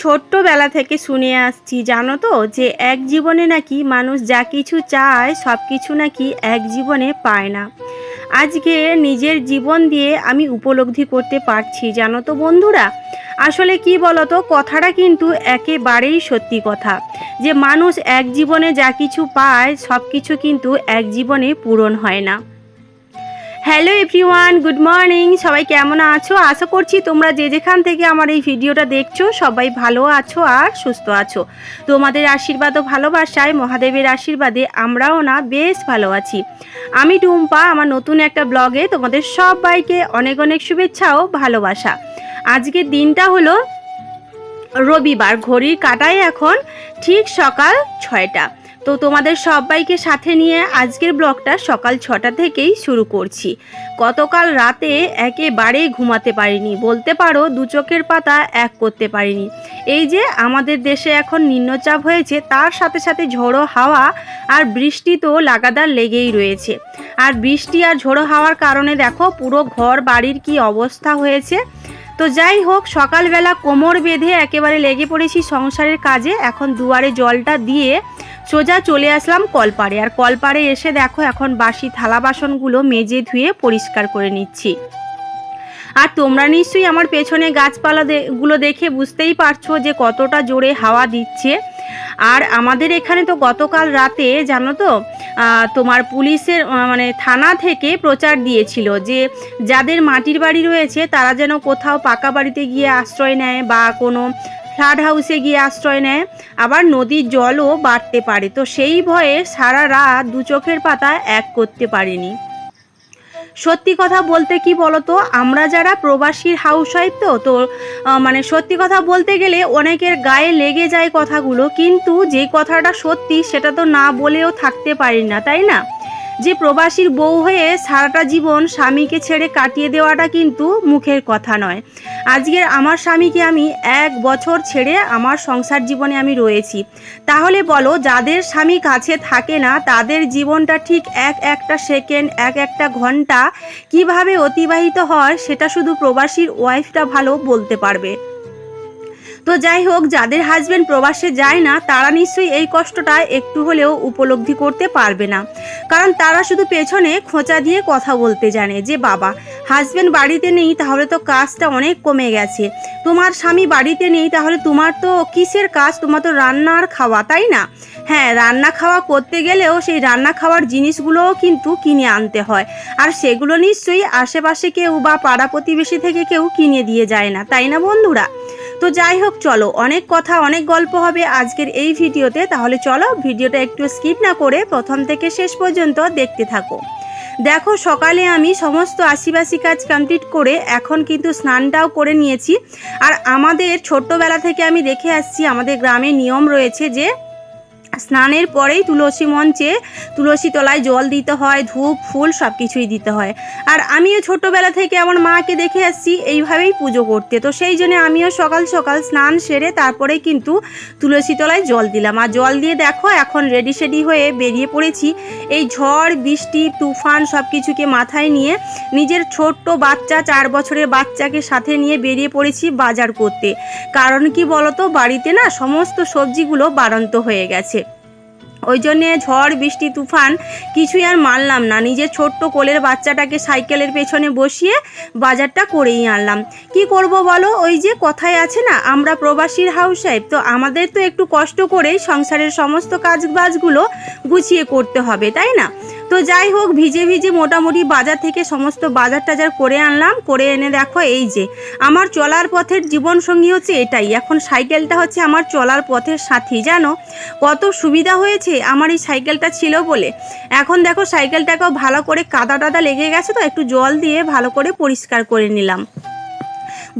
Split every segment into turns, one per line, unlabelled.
ছোট্টবেলা থেকে শুনে আসছি জানো তো, যে এক জীবনে নাকি মানুষ যা কিছু চায় সব কিছু নাকি এক জীবনে পায় না। আজকে নিজের জীবন দিয়ে আমি উপলব্ধি করতে পারছি জানো তো বন্ধুরা। আসলে কি বলতো, কথাটা কিন্তু একেবারেই সত্যি কথা, যে মানুষ এক জীবনে যা কিছু পায় সব কিছু কিন্তু এক জীবনে পূরণ হয় না। Hello everyone, good morning. সবাই কেমন আছো? আশা করছি তোমরা যে যেখান থেকে আমার এই ভিডিওটা দেখছো সবাই ভালো আছো আর সুস্থ আছো। তোমাদের আশীর্বাদ ও ভালোবাসায়, মহাদেবের আশীর্বাদে আমরাও না বেশ ভালো আছি। আমি টুম্পা, আমার নতুন একটা ব্লগে তোমাদের সবাইকে অনেক অনেক শুভেচ্ছা ও ভালোবাসা। আজকের দিনটা হলো রবিবার, ঘড়ির কাঁটায় এখন ঠিক সকাল 6টা। তো তোমাদের সবাইকে সাথে নিয়ে আজকের ব্লগটা সকাল 6টা থেকেই শুরু করছি। গতকাল রাতে একেবারেই ঘুমাতে পারিনি, বলতে পারো দু চোখের পাতা এক করতে পারিনি। এই যে আমাদের দেশে এখন নিম্নচাপ হয়েছে, তার সাথে সাথে ঝোড়ো হাওয়া আর বৃষ্টি তো লাগাতার লেগেই রয়েছে। আর বৃষ্টি আর ঝোড়ো হাওয়ার কারণে দেখো পুরো ঘর বাড়ির কি অবস্থা হয়েছে। তো যাই হোক, সকালবেলা কোমর বেঁধে একেবারে লেগে পড়েছি সংসারের কাজে। এখন দুয়ারে জলটা দিয়ে সোজা চলে আসলাম কলপাড়ে। আর কলপাড়ে এসে দেখো এখন বাসি থালা বাসনগুলো মেজে ধুয়ে পরিষ্কার করে নিচ্ছি। আর তোমরা নিশ্চয়ই আমার পেছনে গাছপালাগুলো দেখে বুঝতেই পারছো যে কতটা জোরে হাওয়া দিচ্ছে। আর আমাদের এখানে তো গতকাল রাতে জানো তো, তোমার পুলিশের মানে থানা থেকে প্রচার দিয়েছিল যে যাদের মাটির বাড়ি রয়েছে তারা যেন কোথাও পাকা বাড়িতে গিয়ে আশ্রয় নেয় বা কোনো ফ্ল্যাট হাউসে গিয়ে আশ্রয় নেয়। আবার নদীর জলও বাড়তে পারে, তো সেই ভয়ে সারা রাত দু চোখের পাতা এক করতে পারিনি। সত্যি কথা বলতে কি বলতো, আমরা যারা প্রবাসীর হাউসওয়াইফ তো মানে সত্যি কথা বলতে গেলে অনেকের গায়ে লেগে যায় কথাগুলো, কিন্তু যে কথাটা সত্যি সেটা তো না বলেও থাকতে পারি না, তাই না? যে প্রবাসীর বউ হয়ে সারাটা জীবন স্বামীকে ছেড়ে কাটিয়ে দেওয়াটা কিন্তু মুখের কথা নয়। আজকের আমার স্বামীকে আমি 1 বছর ছেড়ে আমার সংসার জীবনে আমি রয়েছি। তাহলে বলো, যাদের স্বামী কাছে থাকে না তাদের জীবনটা ঠিক একটা সেকেন্ড, একটা ঘন্টা কিভাবে অতিবাহিত হয় সেটা শুধু প্রবাসীর ওয়াইফটা ভালো বলতে পারবে। তো যাই হোক, যাদের হাজব্যান্ড প্রবাসে যায় না তারা নিশ্চয়ই এই কষ্টটা একটু হলেও উপলব্ধি করতে পারবে না, কারণ তারা শুধু পেছনে খোঁচা দিয়ে কথা বলতে জানে যে বাবা হাজব্যান্ড বাড়িতে নেই, তাহলে তো কাজটা অনেক কমে গেছে। তোমার স্বামী বাড়িতে নেই, তাহলে তোমার তো কিসের কাজ? তোমার তো রান্না আর খাওয়া, তাই না? হ্যাঁ, রান্না খাওয়া করতে গেলেও সেই রান্না খাওয়ার জিনিসগুলোও কিন্তু কিনে আনতে হয়, আর সেগুলো নিশ্চয়ই আশেপাশে কেউ বা পাড়া প্রতিবেশী থেকে কেউ কিনে দিয়ে যায় না, তাই না বন্ধুরা? তো যাই হোক, চলো, অনেক কথা অনেক গল্প হবে আজকের এই ভিডিওতে। তাহলে চলো ভিডিওটা একটু স্কিপ না করে প্রথম থেকে শেষ পর্যন্ত দেখতে থাকো। দেখো, সকালে আমি সমস্ত আশিবাসি কাজ কমপ্লিট করে এখন কিন্তু স্নানটাও করে নিয়েছি। আর আমাদের ছোট্টবেলা থেকে আমি দেখে আসছি, আমাদের গ্রামে নিয়ম রয়েছে যে স্নানের পরেই তুলসী মঞ্চে তুলসী তলায় জল দিতে হয়, ধূপ ফুল সব কিছুই দিতে হয়। আর আমিও ছোটোবেলা থেকে আমার মাকে দেখে আসছি এইভাবেই পুজো করতে, তো সেই জন্য আমিও সকাল সকাল স্নান সেরে তারপরেই কিন্তু তুলসী তলায় জল দিলাম। আর জল দিয়ে দেখো এখন রেডি সেডি হয়ে বেরিয়ে পড়েছি। এই ঝড় বৃষ্টি তুফান সব কিছুকে মাথায় নিয়ে নিজের ছোট্ট বাচ্চা 4 বছরের বাচ্চাকে সাথে নিয়ে বেরিয়ে পড়েছি বাজার করতে। কারণ কি বলতো, বাড়িতে না সমস্ত সবজিগুলো বাড়ন্ত হয়ে গেছে। ওই জন্যে ঝড় বৃষ্টি তুফান কিছুই আর মানলাম না, নিজের ছোট্ট কোলের বাচ্চাটাকে সাইকেলের পেছনে বসিয়ে বাজারটা করেই আনলাম। কি করব বলো, ওই যে কথায় আছে না, আমরা প্রবাসীর হাউসওয়াইফ, তো আমাদের তো একটু কষ্ট করেই সংসারের সমস্ত কাজবাজগুলো গুছিয়ে করতে হবে, তাই না? তো যাই হোক, ভিজে ভিজে মোটামুটি বাজার থেকে সমস্ত বাজার টাজার করে আনলাম। করে এনে দেখো, এই যে আমার চলার পথের জীবনসঙ্গী হচ্ছে এটাই। এখন সাইকেলটা হচ্ছে আমার চলার পথের সাথী, জানো কত সুবিধা হয়েছে আমার এই সাইকেলটা ছিল বলে। এখন দেখো সাইকেলটাকেও ভালো করে কাদা টাদা লেগে গেছে, তো একটু জল দিয়ে ভালো করে পরিষ্কার করে নিলাম।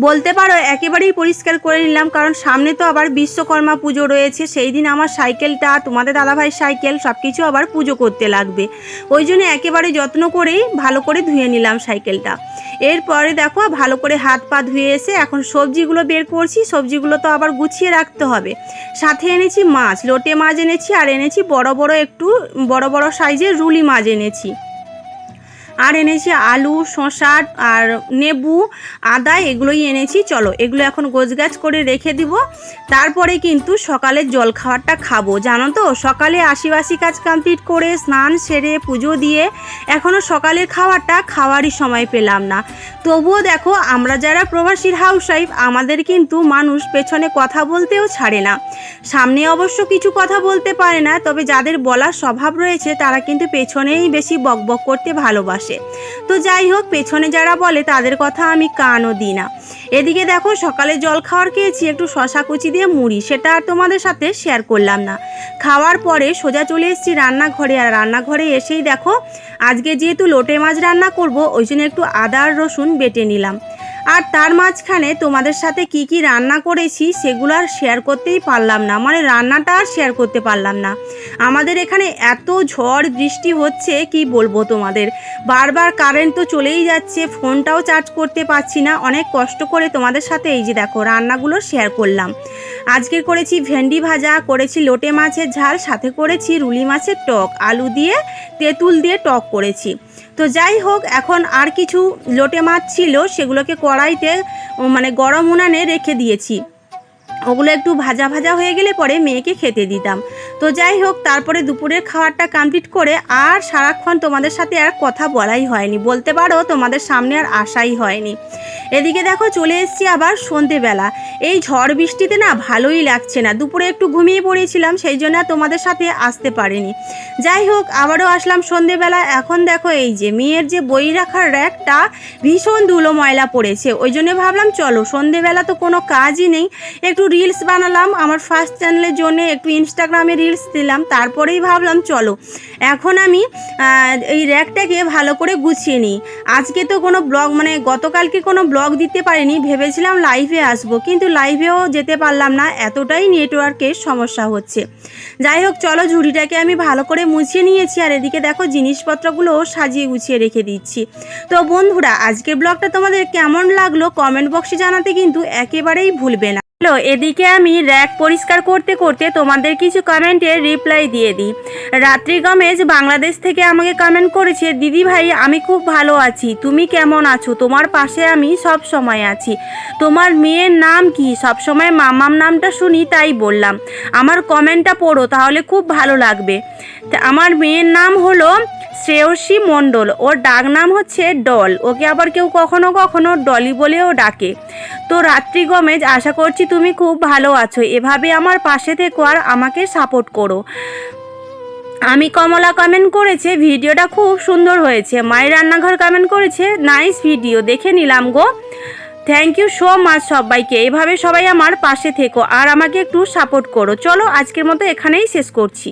বলতে পারো একেবারেই পরিষ্কার করে নিলাম, কারণ সামনে তো আবার বিশ্বকর্মা পুজো রয়েছে। সেই দিন আমার সাইকেলটা, তোমাদের দাদাভাইয়ের সাইকেল সব কিছু আবার পুজো করতে লাগবে। ওই জন্য একেবারে যত্ন করেই ভালো করে ধুয়ে নিলাম সাইকেলটা। এরপরে দেখো ভালো করে হাত পা ধুয়ে এসে এখন সবজিগুলো বের করছি। সবজিগুলো তো আবার গুছিয়ে রাখতে হবে। সাথে এনেছি মাছ, লোটে মাছ এনেছি, আর এনেছি বড় বড় সাইজের রুলি মাছ এনেছি। আর এনেছি আলু, শসা আর নেবু, আদা এগুলোই এনেছি। চলো এগুলো এখন গোছগাছ করে রেখে দিব, তারপরে কিন্তু সকালের জল খাবারটা খাবো। জানো তো সকালে আশিবাসি কাজ কমপ্লিট করে স্নান সেরে পুজো দিয়ে এখনও সকালের খাবারটা খাওয়ারই সময় পেলাম না। তবুও দেখো আমরা যারা প্রবাসীর হাউসওয়াইফ আমাদের কিন্তু মানুষ পেছনে কথা বলতেও ছাড়ে না। সামনে অবশ্য কিছু কথা বলতে পারে না, তবে যাদের বলার স্বভাব রয়েছে তারা কিন্তু পেছনেই বেশি বকবক করতে ভালোবাসে। তো যাই হোক, পেছনে যারা বলে তাদের কথা আমি কানও দিই না। এদিকে দেখো সকালে জল খাওয়ার খেয়েছি একটু শশা কুচি দিয়ে মুড়ি, সেটা আর তোমাদের সাথে শেয়ার করলাম না। খাওয়ার পরে সোজা চলে এসেছি রান্নাঘরে, আর রান্নাঘরে এসেই দেখো আজকে যেহেতু লোটে মাছ রান্না করব ওই জন্য একটু আদা আর রসুন বেটে নিলাম। আর তার মাঝখানে তোমাদের সাথে কি কি রান্না করেছি সেগুলো আর শেয়ার করতেই পারলাম না, মানে রান্নাটা আর শেয়ার করতে পারলাম না। আমাদের এখানে এত ঝড় বৃষ্টি হচ্ছে কি বলবো তোমাদের, বারবার কারেন্ট তো চলেই যাচ্ছে, ফোনটাও চার্জ করতে পারছি না। অনেক কষ্ট করে তোমাদের সাথে এই যে দেখো রান্নাগুলো শেয়ার করলাম। আজকে করেছি ভেন্ডি ভাজা, করেছি লোটে মাছের ঝাল, সাথে করেছি রুলি মাছের টক, আলু দিয়ে তেঁতুল দিয়ে টক করেছি। তো যাই হোক, এখন আর কিছু লোটে মাছ ছিল সেগুলোকে কড়াইতে মানে গরম উনানে রেখে দিয়েছি, ওগুলো একটু ভাজা ভাজা হয়ে গেলে পরে মেয়েকে খেতে দিতাম। তো যাই হোক, তারপরে দুপুরের খাবারটা কমপ্লিট করে আর সারাক্ষণ তোমাদের সাথে আর কথা বলাই হয়নি, বলতে পারো তোমাদের সামনে আর আসাই হয়নি। এদিকে দেখো চলে এসেছি আবার সন্ধেবেলা। এই ঝড় বৃষ্টিতে না ভালোই লাগছে না, দুপুরে একটু ঘুমিয়ে পড়েছিলাম সেই জন্য আর তোমাদের সাথে আসতে পারিনি। যাই হোক, আবারও আসলাম সন্ধেবেলা। এখন দেখো এই যে মেয়ের যে বই রাখার র্যাকটা ভীষণ ধুলো ময়লা পড়েছে, ওই জন্য ভাবলাম চলো সন্ধেবেলা তো কোনো কাজই নেই, একটু রিলস বানালাম আমার ফার্স্ট চ্যানেলের জন্য, একটু ইনস্টাগ্রামে রিলস দিলাম। তারপরেই ভাবলাম চলো এখন আমি এই র্যাকটাকে ভালো করে গুছিয়ে নিই। আজকে তো কোনো ব্লগ মানে গতকালকে কোনো ব্লগ দিতে পারিনি, ভেবেছিলাম লাইভে আসবো, কিন্তু লাইভেও যেতে পারলাম না, এতটাই নেটওয়ার্কের সমস্যা হচ্ছে। যাই হোক চলো ঝুড়িটাকে আমি ভালো করে মুছিয়ে নিয়েছি, আর এদিকে দেখো জিনিসপত্রগুলো সাজিয়ে গুছিয়ে রেখে দিচ্ছি। তো বন্ধুরা আজকের ব্লগটা তোমাদের কেমন লাগলো কমেন্ট বক্সে জানাতে কিন্তু একেবারেই ভুলবে না। এদিকে আমি র্যাক পরিষ্কার করতে করতে তোমাদের কিছু কমেন্টের রিপ্লাই দিয়ে দিই। রাত্রি গমেজ বাংলাদেশ থেকে আমাকে কমেন্ট করেছে, দিদি ভাই আমি খুব ভালো আছি, তুমি কেমন আছো, তোমার পাশে আমি সব সময় আছি, তোমার মেয়ের নাম কি, সব সময় মামাম নামটা শুনি তাই বললাম, আমার কমেন্টটা পড়ো তাহলে খুব ভালো লাগবে। আমার মেয়ের নাম হলো শ্রেয়সী মণ্ডল, ওর ডাক নাম হচ্ছে ডল, ওকে আবার কেউ কখনো কখনো ডলি বলেও ডাকে। তো রাত্রি গমেজ আশা করছি তুমি খুব ভালো আছো, এভাবে আমার পাশে থেকো আর আমাকে সাপোর্ট করো। আমি কমলা কমেন্ট করেছে ভিডিওটা খুব সুন্দর হয়েছে, মায়ের রান্নাঘর কমেন্ট করেছে নাইস ভিডিও, দেখে নিলাম গো। থ্যাংক ইউ সো মাচ সবাইকে, এভাবে সবাই আমার পাশে থেকো আর আমাকে একটু সাপোর্ট করো। চলো আজকের মতো এখানেই শেষ করছি।